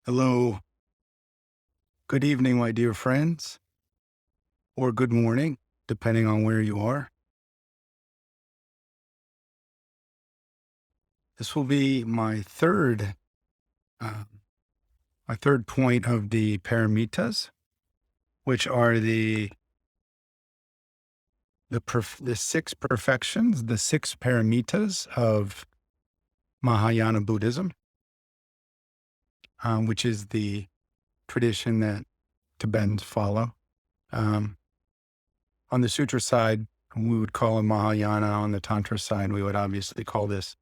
Hello, good evening, my dear friends, or good morning, depending on where you are. This will be uh, my third point of the Paramitas, which are the six perfections, the six Paramitas of Mahayana Buddhism, which is the tradition that Tibetans follow. Um, on the Sutra side, we would call it Mahayana. On the Tantra side, we would obviously call this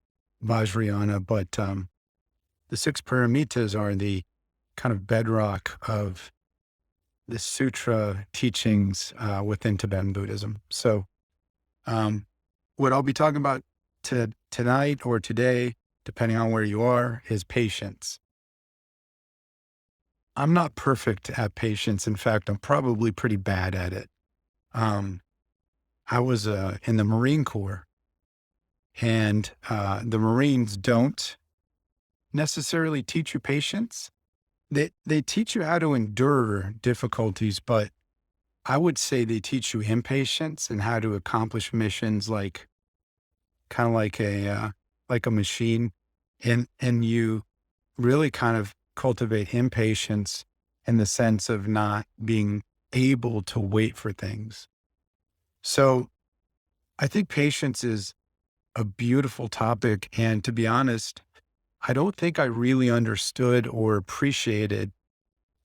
Vajrayana, but the six paramitas are the kind of bedrock of the sutra teachings within Tibetan Buddhism. So, um, what I'll be talking about tonight or today, depending on where you are, is patience. I'm not perfect at patience. In fact, I'm probably pretty bad at it. Um, I was in the Marine Corps, and the Marines don't necessarily teach you patience. They teach you how to endure difficulties, but I would say they teach you impatience and how to accomplish missions like kind of like a machine. And you really kind of cultivate impatience in the sense of not being able to wait for things. So I think patience is a beautiful topic. And to be honest, I don't think I really understood or appreciated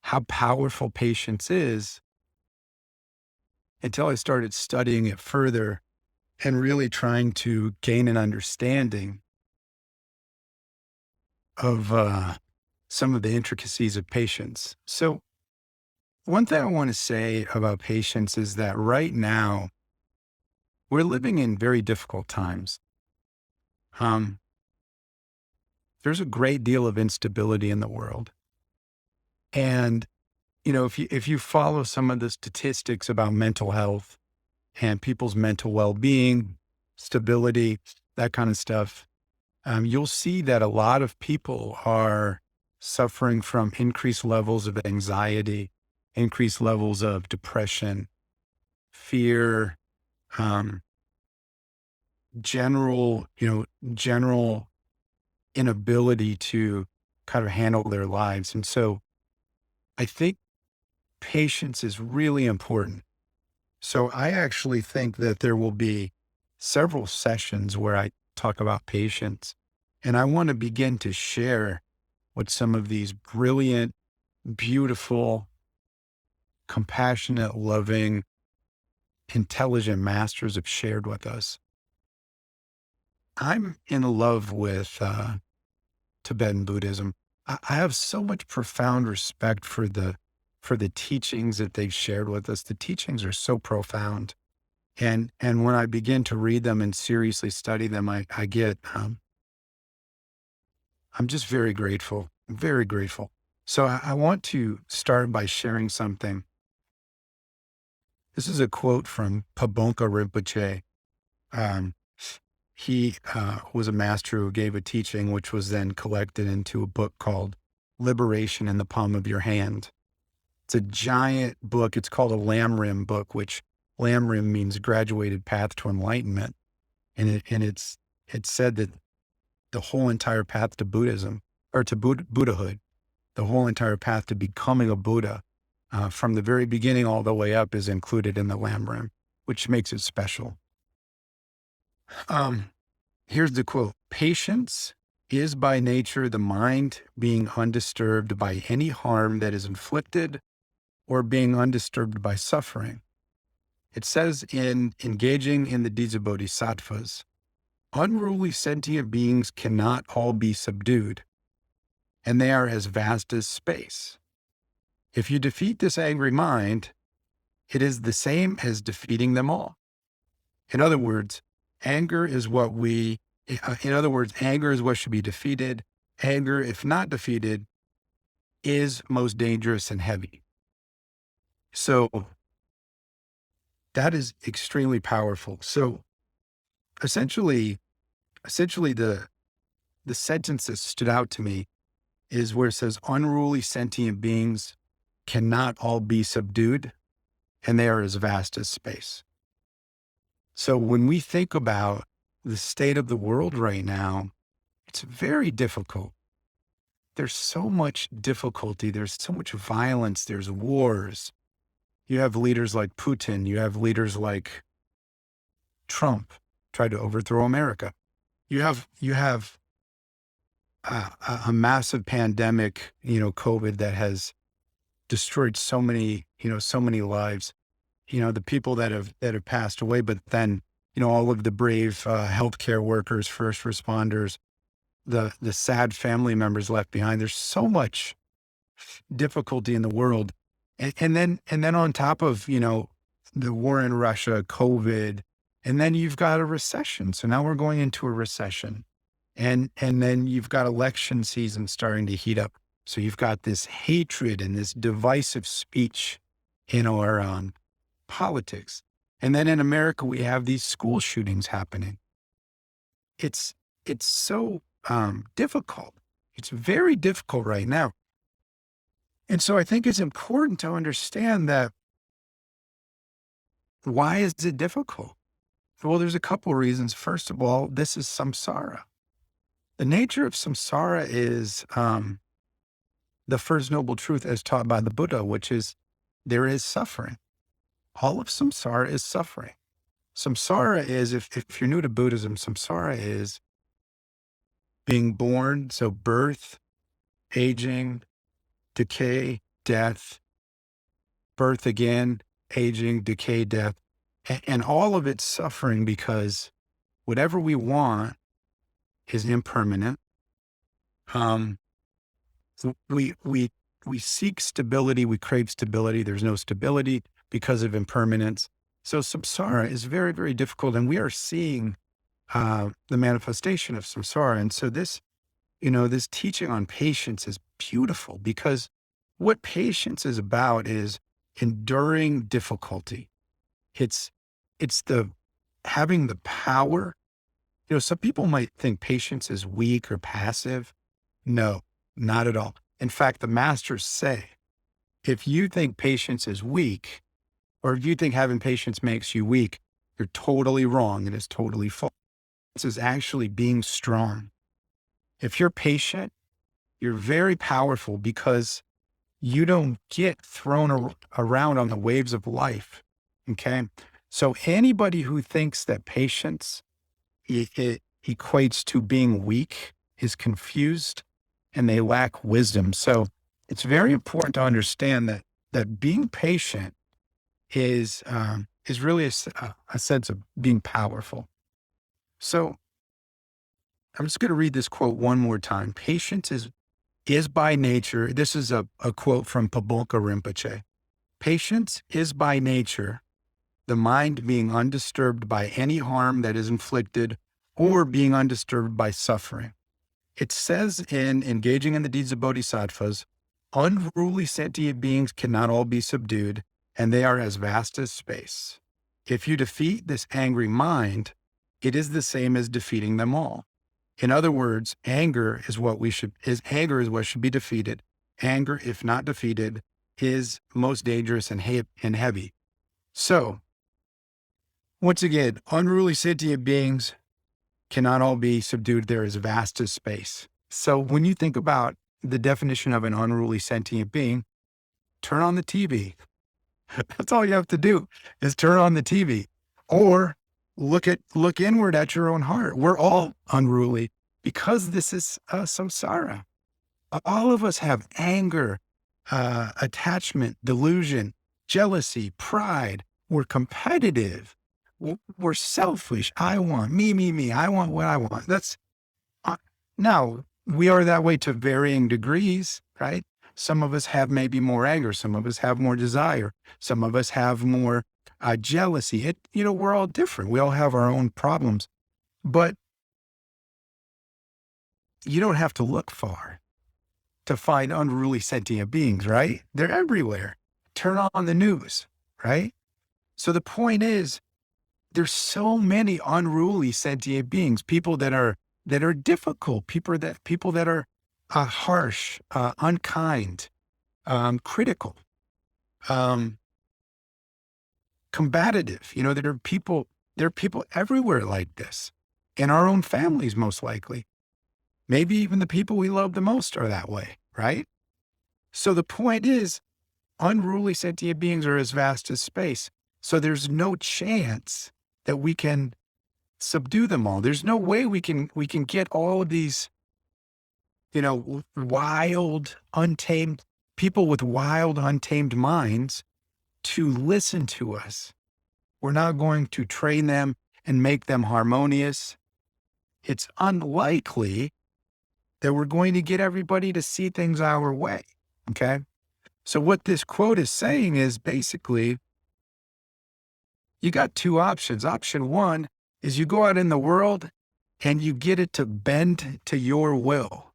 how powerful patience is until I started studying it further and really trying to gain an understanding of some of the intricacies of patience. So, one thing I want to say about patience is that right now we're living in very difficult times. Um, there's a great deal of instability in the world, and if you follow some of the statistics about mental health and people's mental well-being, stability, that kind of stuff, you'll see that a lot of people are suffering from increased levels of anxiety, increased levels of depression, fear, um, general inability to kind of handle their lives. And so I think patience is really important. So I actually think that there will be several sessions where I talk about patience. And I want to begin to share what some of these brilliant, beautiful, compassionate, loving, intelligent masters have shared with us. I'm in love with Tibetan Buddhism. I have so much profound respect for the teachings that they've shared with us. The teachings are so profound. And when I begin to read them and seriously study them, I get I'm just very grateful, very grateful. So I want to start by sharing something. This is a quote from Pabonka Rinpoche. Um, he was a master who gave a teaching, which was then collected into a book called Liberation in the Palm of Your Hand. It's a giant book. It's called a Lamrim book, which Lamrim means graduated path to enlightenment. And it's said that the whole entire path to Buddhism or to Buddhahood, the whole entire path to becoming a Buddha, from the very beginning all the way up, is included in the Lamrim, which makes it special. Um, Here's the quote: "Patience is by nature the mind being undisturbed by any harm that is inflicted or being undisturbed by suffering." It says in engaging in the deeds of bodhisattvas, unruly sentient beings cannot all be subdued, and they are as vast as space. If you defeat this angry mind, it is the same as defeating them all. In other words, anger is what we, in other words, anger is what should be defeated. Anger, if not defeated, is most dangerous and heavy. So that is extremely powerful. So essentially, the sentence that stood out to me is where it says unruly sentient beings cannot all be subdued, and they are as vast as space. So when we think about the state of the world right now, it's very difficult. There's so much difficulty. There's so much violence. There's wars. You have leaders like Putin. You have leaders like Trump tried to overthrow America. You have a massive pandemic, COVID, that has destroyed so many lives. The people that have passed away, but then all of the brave healthcare workers, first responders, the sad family members left behind. There's so much difficulty in the world, and then on top of the war in Russia, COVID, and then you've got a recession. So now we're going into a recession, and then you've got election season starting to heat up. So you've got this hatred and this divisive speech in our politics, and then in America we have these school shootings happening. It's so difficult. It's very difficult right now. And so I think it's important to understand that. Why is it difficult? Well, there's a couple reasons. First of all, this is samsara. The nature of samsara is the first noble truth as taught by the Buddha, which is there is suffering. All of samsara is suffering. Samsara is, if you're new to Buddhism, samsara is being born, so birth, aging, decay, death, birth again, aging, decay, death, and all of it's suffering because whatever we want is impermanent. So we seek stability, we crave stability. There's no stability because of impermanence. So samsara is very, very difficult, and we are seeing the manifestation of samsara. And so this teaching on patience is beautiful, because what patience is about is enduring difficulty. It's the having the power. Some people might think patience is weak or passive. No, not at all. In fact, the masters say, if you think patience is weak, or if you think having patience makes you weak, you're totally wrong. It is totally false. This is actually being strong. If you're patient, you're very powerful, because you don't get thrown around on the waves of life. Okay. So anybody who thinks that patience it equates to being weak is confused, and they lack wisdom. So it's very important to understand that being patient is really a sense of being powerful. So I'm just going to read this quote one more time. Patience is by nature. This is a quote from Pabolka Rinpoche. Patience is by nature the mind being undisturbed by any harm that is inflicted, or being undisturbed by suffering. It says in Engaging in the Deeds of Bodhisattvas, unruly sentient beings cannot all be subdued, and they are as vast as space. If you defeat this angry mind, it is the same as defeating them all. In other words, anger is what should be defeated. Anger, if not defeated, is most dangerous and heavy. So, once again, unruly sentient beings cannot all be subdued. They're as vast as space. So when you think about the definition of an unruly sentient being, turn on the TV. That's all you have to do, is turn on the TV, or look inward at your own heart. We're all unruly because this is samsara. All of us have anger, attachment, delusion, jealousy, pride. We're competitive. We're selfish. I want me. I want what I want. That's now we are that way to varying degrees, right? Some of us have maybe more anger. Some of us have more desire. Some of us have more jealousy. We're all different. We all have our own problems, but you don't have to look far to find unruly sentient beings, right? They're everywhere. Turn on the news, right? So the point is, there's so many unruly sentient beings, people that are difficult, people that are harsh, unkind, critical, um, combative. You know, there are people everywhere like this, in our own families, most likely. Maybe even the people we love the most are that way, right? So the point is, unruly sentient beings are as vast as space. So there's no chance that we can subdue them all. There's no way we can get all of these, wild, untamed people with wild, untamed minds to listen to us. We're not going to train them and make them harmonious. It's unlikely that we're going to get everybody to see things our way. Okay. So what this quote is saying is basically, you got two options. Option one is you go out in the world and you get it to bend to your will.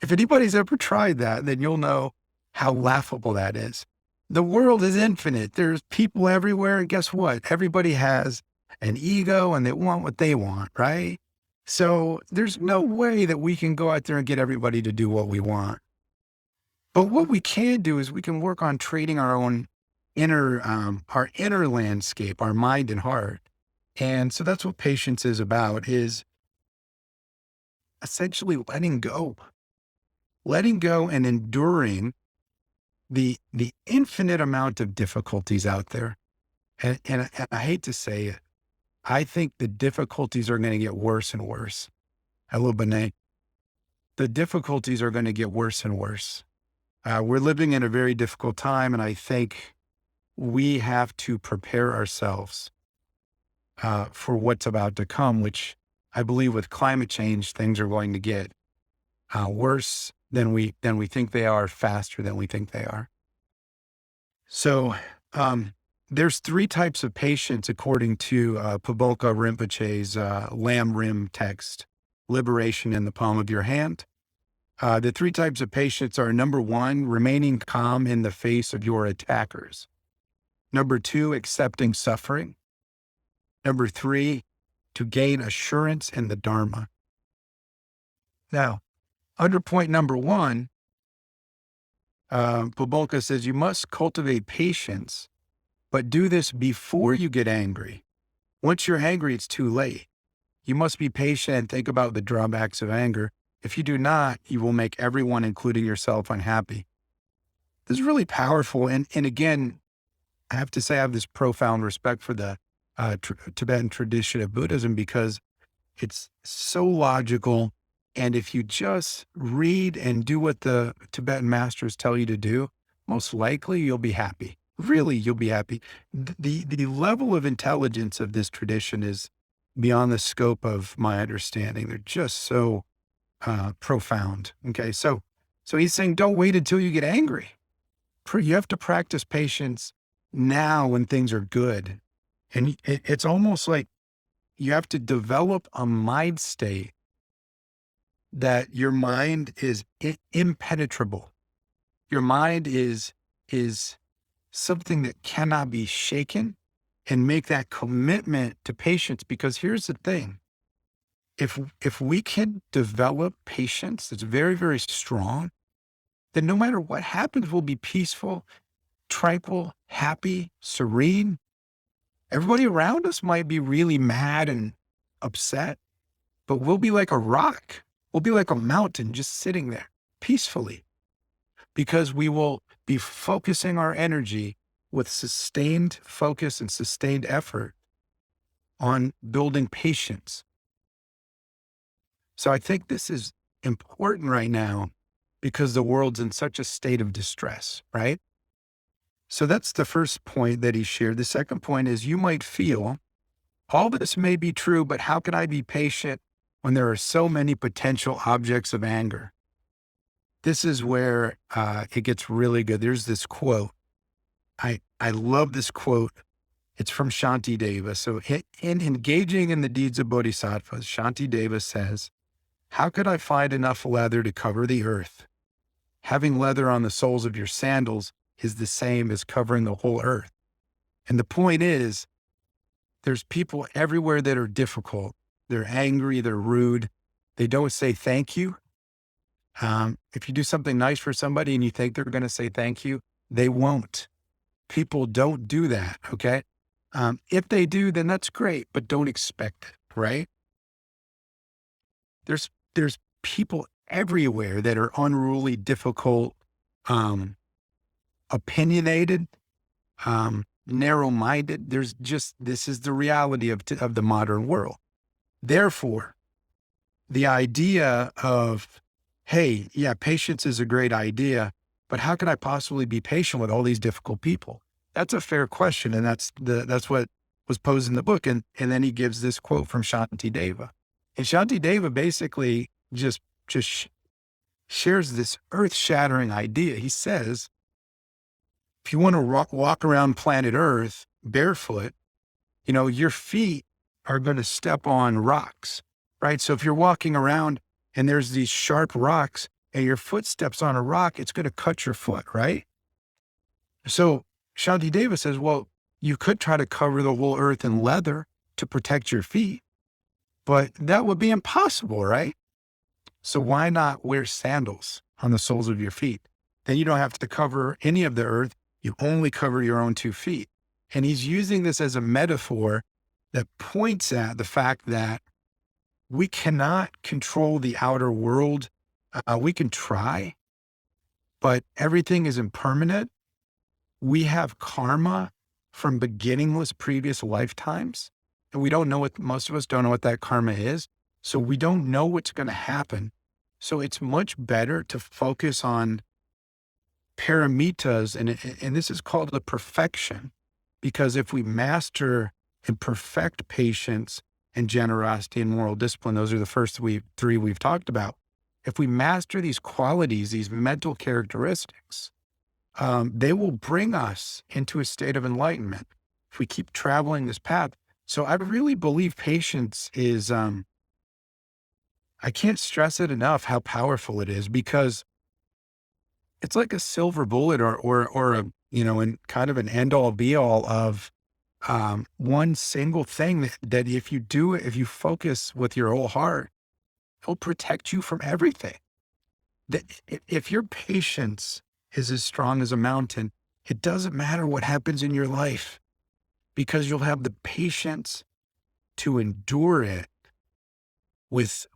If anybody's ever tried that, then you'll know how laughable that is. The world is infinite. There's people everywhere. And guess what? Everybody has an ego and they want what they want, right? So there's no way that we can go out there and get everybody to do what we want. But what we can do is we can work on trading our own our inner landscape, our mind and heart. And so that's what patience is about, is essentially letting go and enduring the infinite amount of difficulties out there. And I hate to say it, I think the difficulties are going to get worse and worse. Hello, Benet. The difficulties are going to get worse and worse. We're living in a very difficult time, and I think we have to prepare ourselves for what's about to come, which I believe with climate change, things are going to get worse than we think they are, faster than we think they are. So there's three types of patience according to Pabolka Rinpoche's Lam Rim text, Liberation in the Palm of Your Hand. The three types of patience are: number one, remaining calm in the face of your attackers; number two, accepting suffering; number three, to gain assurance in the Dharma. Now, under point number one, Pabolka says you must cultivate patience, but do this before you get angry. Once you're angry, it's too late. You must be patient and think about the drawbacks of anger. If you do not, you will make everyone, including yourself, unhappy. This is really powerful. And again, I have to say I have this profound respect for the Tibetan tradition of Buddhism, because it's so logical. And if you just read and do what the Tibetan masters tell you to do, most likely you'll be happy. Really, you'll be happy. The level of intelligence of this tradition is beyond the scope of my understanding. They're just so profound. Okay. So he's saying, don't wait until you get angry. You have to practice patience now when things are good. And it's almost like you have to develop a mind state that your mind is impenetrable. Your mind is something that cannot be shaken, and make that commitment to patience. Because here's the thing. If we can develop patience that's very, very strong, then no matter what happens, we'll be peaceful, tranquil, happy, serene. Everybody around us might be really mad and upset, but we'll be like a rock. We'll be like a mountain just sitting there peacefully, because we will be focusing our energy with sustained focus and sustained effort on building patience. So I think this is important right now because the world's in such a state of distress, right? So that's the first point that he shared. The second point is, you might feel all this may be true, but how can I be patient when there are so many potential objects of anger? This is where it gets really good. There's this quote. I love this quote. It's from Shantideva. So in engaging in the deeds of bodhisattvas, Shantideva says, how could I find enough leather to cover the earth? Having leather on the soles of your sandals is the same as covering the whole earth. And the point is, there's people everywhere that are difficult. They're angry, they're rude. They don't say thank you. If you do something nice for somebody and you think they're going to say thank you, they won't. People don't do that. Okay. If they do, then that's great, but don't expect it, right? There's people everywhere that are unruly, difficult, um, opinionated, narrow-minded. There's just this is the reality of the modern world. Therefore, the idea of, hey, yeah, patience is a great idea, but how can I possibly be patient with all these difficult people? That's a fair question, and that's what was posed in the book. And then he gives this quote from Shantideva, and Shantideva basically just shares this earth-shattering idea. He says, if you want to walk around planet Earth barefoot, your feet are going to step on rocks, right? So if you're walking around and there's these sharp rocks and your foot steps on a rock, it's going to cut your foot, right? So Shantideva says, well, you could try to cover the whole earth in leather to protect your feet, but that would be impossible, right? So why not wear sandals on the soles of your feet? Then you don't have to cover any of the earth. You only cover your own 2 feet. And he's using this as a metaphor that points at the fact that we cannot control the outer world. We can try, but everything is impermanent. We have karma from beginningless previous lifetimes, and we don't know most of us don't know what that karma is. So we don't know what's going to happen. So it's much better to focus on paramitas, and this is called the perfection, because if we master and perfect patience and generosity and moral discipline, those are the first three we've talked about. If we master these qualities, these mental characteristics, they will bring us into a state of enlightenment if we keep traveling this path. So I really believe patience is, I can't stress it enough how powerful it is, because it's like a silver bullet or a, and kind of an end all be all of one single thing that if you do it, if you focus with your whole heart, it'll protect you from everything. That if your patience is as strong as a mountain, it doesn't matter what happens in your life, because you'll have the patience to endure it with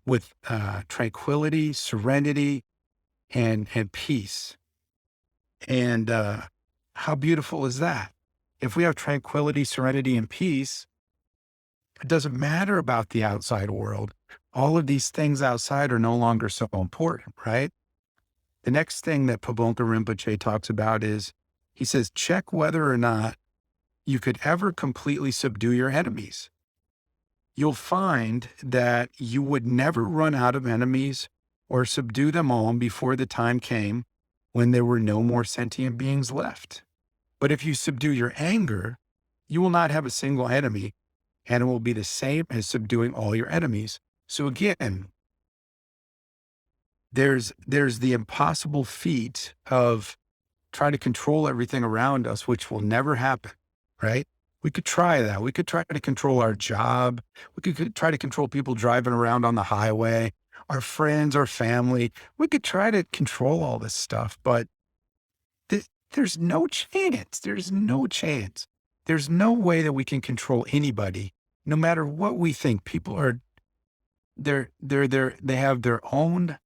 tranquility, serenity, and peace. And how beautiful is that? If we have tranquility, serenity, and peace, it doesn't matter about the outside world. All of these things outside are no longer so important, right? The next thing that Pabonka Rinpoche talks about is, he says, check whether or not you could ever completely subdue your enemies. You'll find that you would never run out of enemies or subdue them all before the time came when there were no more sentient beings left. But if you subdue your anger, you will not have a single enemy, and it will be the same as subduing all your enemies. So again, there's the impossible feat of trying to control everything around us, which will never happen, right? We could try that. We could try to control our job. We could try to control people driving around on the highway, our friends, our family. We could try to control all this stuff, but there's no chance. There's no chance. There's no way that we can control anybody, no matter what we think. People are, they have their own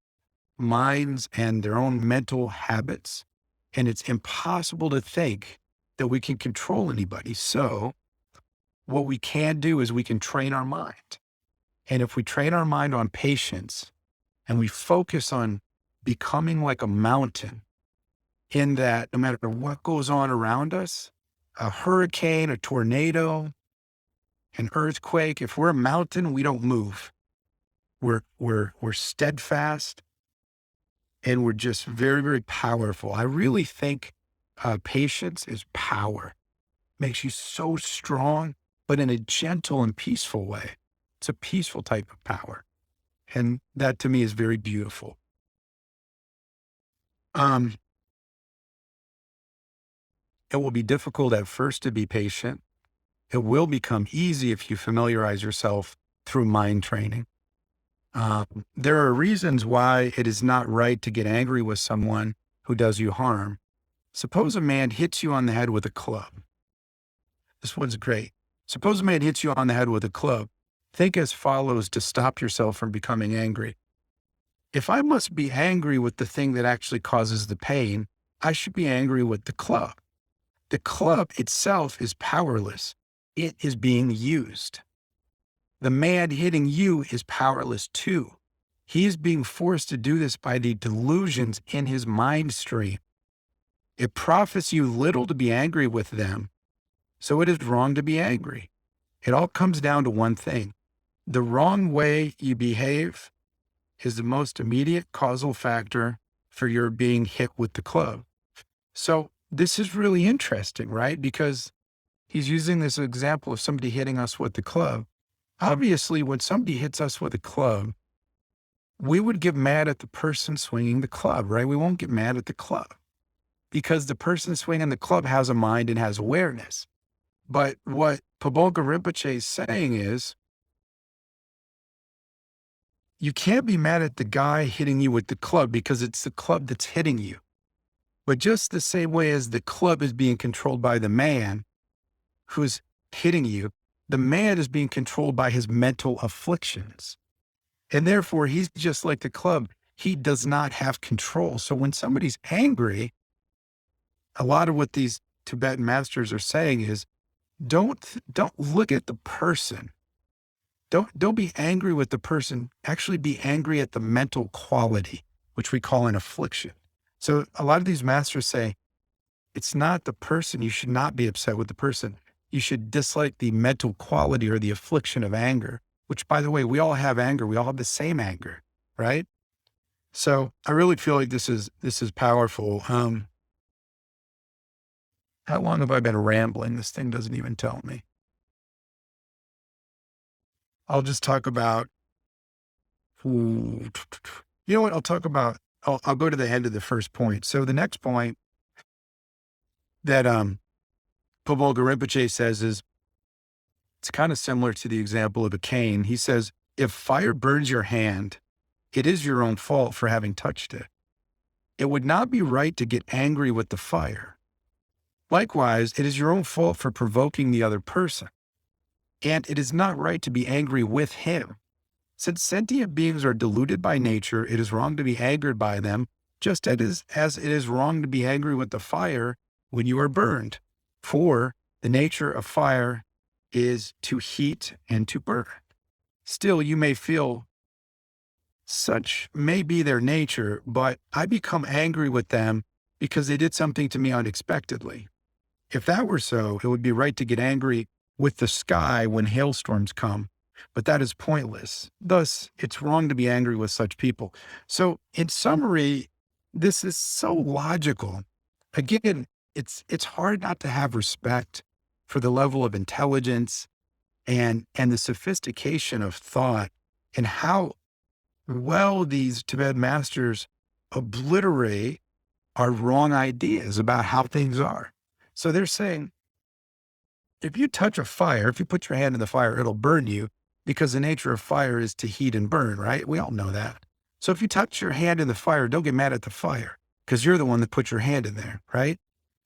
minds and their own mental habits, and it's impossible to think that we can control anybody. So what we can do is we can train our mind. And if we train our mind on patience and we focus on becoming like a mountain, in that no matter what goes on around us, a hurricane, a tornado, an earthquake, if we're a mountain, we don't move. We're steadfast, and we're just very, very powerful. I really think patience is power. Makes you so strong, but in a gentle and peaceful way. It's a peaceful type of power. And that to me is very beautiful. Um, it will be difficult at first to be patient. It will become easy if you familiarize yourself through mind training. There are reasons why it is not right to get angry with someone who does you harm. Suppose a man hits you on the head with a club. This one's great. Suppose a man hits you on the head with a club. Think as follows to stop yourself from becoming angry. If I must be angry with the thing that actually causes the pain, I should be angry with the club. The club itself is powerless. It is being used. The man hitting you is powerless too. He is being forced to do this by the delusions in his mind stream. It profits you little to be angry with them, so it is wrong to be angry. It all comes down to one thing. The wrong way you behave is the most immediate causal factor for your being hit with the club. So this is really interesting, right? Because he's using this example of somebody hitting us with the club. Obviously, when somebody hits us with a club, we would get mad at the person swinging the club, right? We won't get mad at the club because the person swinging the club has a mind and has awareness. But what Pabolga Rinpoche is saying is, you can't be mad at the guy hitting you with the club because it's the club that's hitting you. But just the same way as the club is being controlled by the man who's hitting you, the man is being controlled by his mental afflictions. And therefore, he's just like the club. He does not have control. So when somebody's angry, a lot of what these Tibetan masters are saying is, don't look at the person. Don't be angry with the person. Actually be angry at the mental quality, which we call an affliction. So a lot of these masters say, it's not the person. You should not be upset with the person. You should dislike the mental quality or the affliction of anger, which, by the way, we all have anger. We all have the same anger, right? So I really feel like this is powerful. How long have I been rambling? This thing doesn't even tell me. I'll just talk about, you know what? I'll go to the end of the first point. So the next point that Pabolga Rinpoche says is, it's kind of similar to the example of a cane. He says, if fire burns your hand, it is your own fault for having touched it. It would not be right to get angry with the fire. Likewise, it is your own fault for provoking the other person. And it is not right to be angry with him. Since sentient beings are deluded by nature, it is wrong to be angered by them, just as it is wrong to be angry with the fire when you are burned. For the nature of fire is to heat and to burn. Still, you may feel such may be their nature, but I become angry with them because they did something to me unexpectedly. If that were so, it would be right to get angry with the sky when hailstorms come, but that is pointless. Thus, it's wrong to be angry with such people. So in summary, this is so logical. Again, it's hard not to have respect for the level of intelligence and the sophistication of thought and how well these Tibetan masters obliterate our wrong ideas about how things are. So they're saying, if you touch a fire, if you put your hand in the fire, it'll burn you because the nature of fire is to heat and burn, right? We all know that. So if you touch your hand in the fire, don't get mad at the fire because you're the one that put your hand in there, right?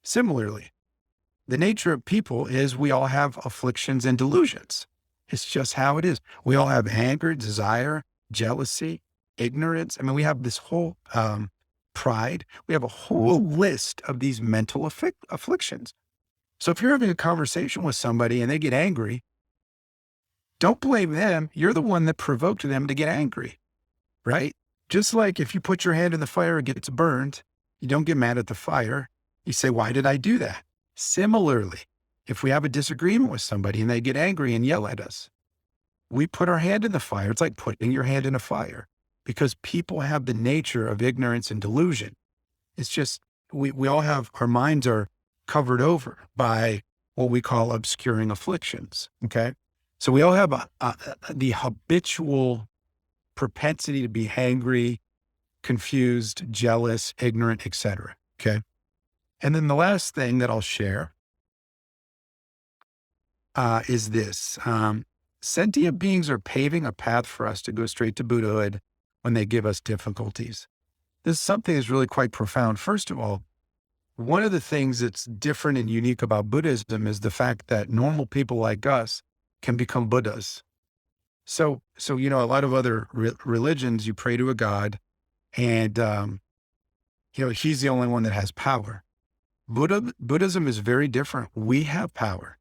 Similarly, the nature of people is we all have afflictions and delusions. It's just how it is. We all have anger, desire, jealousy, ignorance. I mean, we have this whole pride. We have a whole list of these mental afflictions. So if you're having a conversation with somebody and they get angry, don't blame them. You're the one that provoked them to get angry, right? Just like if you put your hand in the fire and gets burned, you don't get mad at the fire. You say, why did I do that? Similarly, if we have a disagreement with somebody and they get angry and yell at us, we put our hand in the fire. It's like putting your hand in a fire because people have the nature of ignorance and delusion. It's just, we all have, our minds are covered over by what we call obscuring afflictions. Okay. So we all have the habitual propensity to be angry, confused, jealous, ignorant, etc. Okay. And then the last thing that I'll share is this. sentient beings are paving a path for us to go straight to Buddhahood when they give us difficulties. This is something that's really quite profound. First of all, one of the things that's different and unique about Buddhism is the fact that normal people like us can become Buddhas. So a lot of other religions, you pray to a god, and he's the only one that has power. Buddhism is very different. We have power.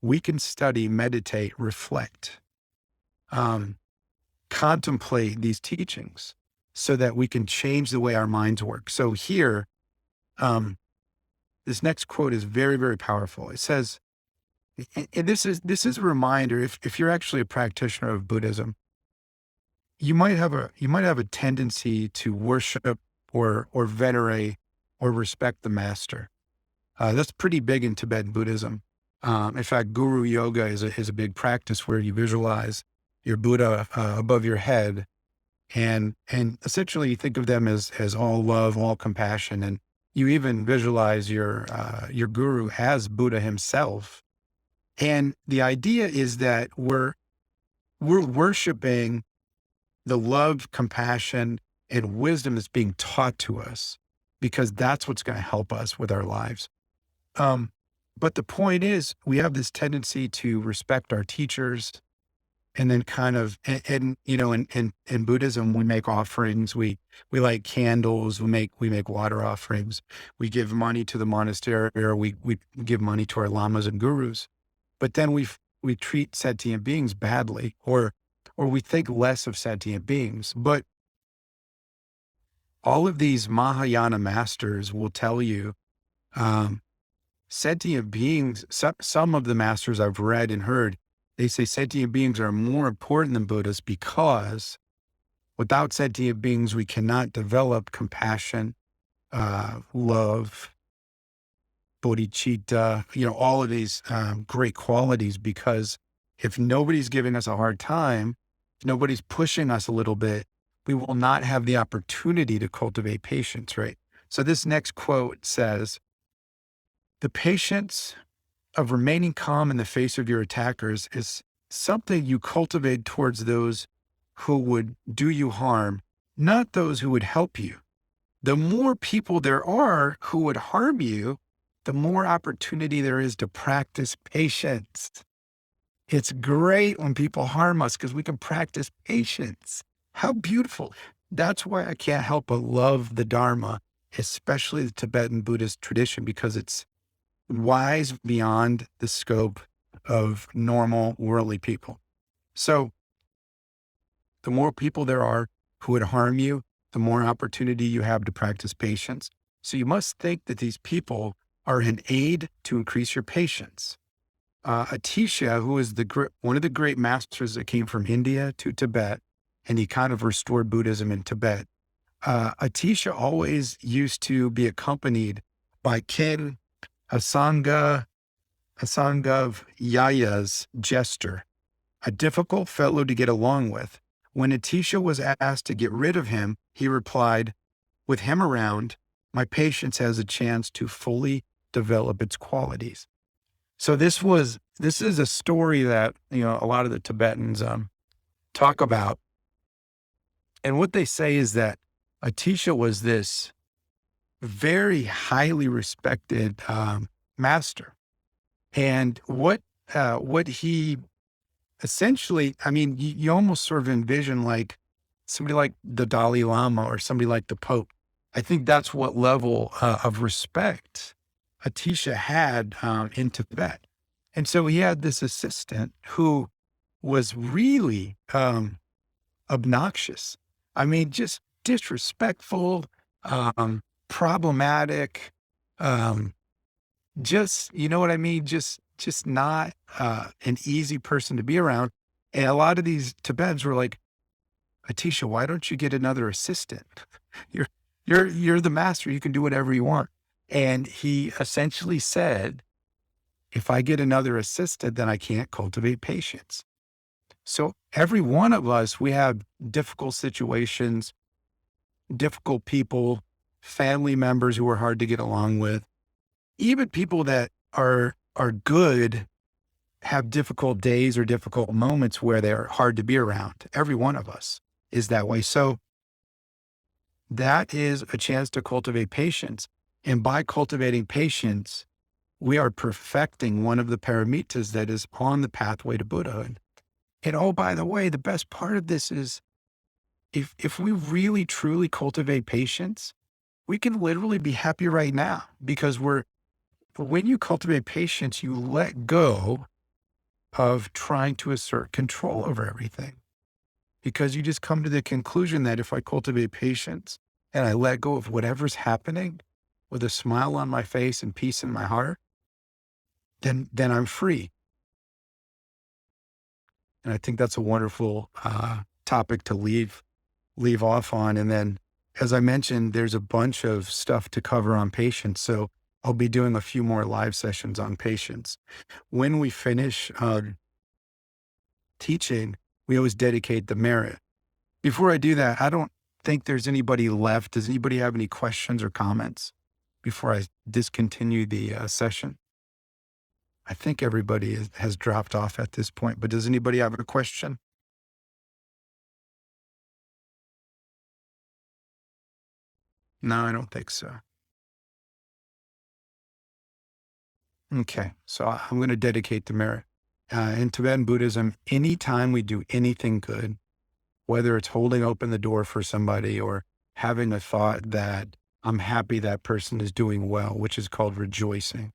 We can study, meditate, reflect, um, contemplate these teachings so that we can change the way our minds work. So here, this next quote is very, very powerful. It says, and this is a reminder, if you're actually a practitioner of Buddhism, you might have a tendency to worship or venerate or respect the master. That's pretty big in Tibetan Buddhism. In fact, Guru Yoga is a big practice where you visualize your Buddha above your head, and essentially you think of them as all love, all compassion, and you even visualize your guru as Buddha himself. And the idea is that we're worshiping the love, compassion, and wisdom that's being taught to us, because that's what's going to help us with our lives. But the point is, we have this tendency to respect our teachers, and then kind of, in Buddhism, we make offerings, we light candles, we make water offerings, we give money to the monastery, or we give money to our lamas and gurus. But then we treat sentient beings badly, or we think less of sentient beings. But all of these Mahayana masters will tell you, sentient beings, some of the masters I've read and heard, they say sentient beings are more important than Buddhas because without sentient beings, we cannot develop compassion, love, bodhicitta, all of these great qualities, because if nobody's giving us a hard time, if nobody's pushing us a little bit, we will not have the opportunity to cultivate patience, right? So this next quote says, "The patience of remaining calm in the face of your attackers is something you cultivate towards those who would do you harm, not those who would help you. The more people there are who would harm you, the more opportunity there is to practice patience." It's great when people harm us because we can practice patience. How beautiful. That's why I can't help but love the Dharma, especially the Tibetan Buddhist tradition, because it's wise beyond the scope of normal worldly people. So the more people there are who would harm you, the more opportunity you have to practice patience. So you must think that these people are an aid to increase your patience. Atisha, who is one of the great masters that came from India to Tibet, and he kind of restored Buddhism in Tibet. Atisha always used to be accompanied by King Asangav Yaya's jester, a difficult fellow to get along with. When Atisha was asked to get rid of him, he replied, "With him around, my patience has a chance to fully develop its qualities." So this is a story that, a lot of the Tibetans talk about. And what they say is that Atisha was this very highly respected master. And what he essentially, you almost sort of envision like somebody like the Dalai Lama or somebody like the Pope. I think that's what level of respect Atisha had in Tibet. And so he had this assistant who was really obnoxious. Just disrespectful, problematic, just, you know what I mean? Just not an easy person to be around. And a lot of these Tibetans were like, "Atisha, why don't you get another assistant? You're, you're the master. You can do whatever you want." And he essentially said, "If I get another assistant, then I can't cultivate patience." So every one of us, we have difficult situations, difficult people, family members who are hard to get along with, even people that are good, have difficult days or difficult moments where they're hard to be around. Every one of us is that way. So that is a chance to cultivate patience. And by cultivating patience, we are perfecting one of the paramitas that is on the pathway to Buddhahood. And oh, by the way, the best part of this is if we really truly cultivate patience, we can literally be happy right now because when you cultivate patience, you let go of trying to assert control over everything because you just come to the conclusion that if I cultivate patience and I let go of whatever's happening with a smile on my face and peace in my heart, then I'm free. And I think that's a wonderful topic to leave off on. And then, as I mentioned, there's a bunch of stuff to cover on patience. So I'll be doing a few more live sessions on patience. When we finish teaching, we always dedicate the merit. Before I do that, I don't think there's anybody left. Does anybody have any questions or comments before I discontinue the session? I think everybody has dropped off at this point, but does anybody have a question? No, I don't think so. Okay, so I'm going to dedicate the merit. In Tibetan Buddhism, anytime we do anything good, whether it's holding open the door for somebody or having a thought that I'm happy that person is doing well, which is called rejoicing,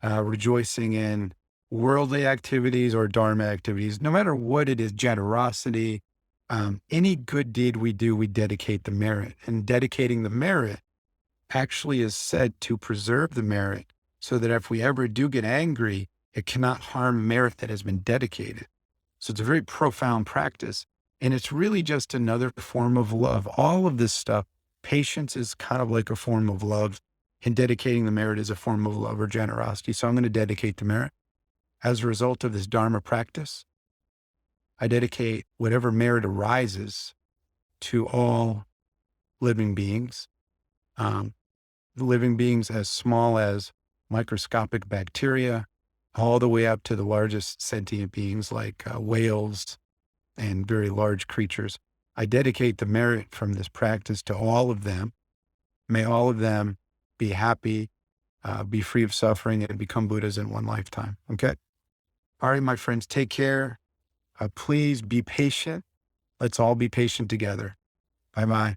rejoicing in worldly activities or Dharma activities, no matter what it is, generosity, any good deed we do, we dedicate the merit. And dedicating the merit actually is said to preserve the merit so that if we ever do get angry, it cannot harm merit that has been dedicated. So it's a very profound practice. And it's really just another form of love. All of this stuff, patience is kind of like a form of love, and dedicating the merit is a form of love or generosity. So I'm going to dedicate the merit. As a result of this Dharma practice, I dedicate whatever merit arises to all living beings, living beings as small as microscopic bacteria, all the way up to the largest sentient beings like whales and very large creatures. I dedicate the merit from this practice to all of them. May all of them be happy, be free of suffering, and become Buddhas in one lifetime. Okay? All right, my friends, take care. Please be patient. Let's all be patient together. Bye-bye.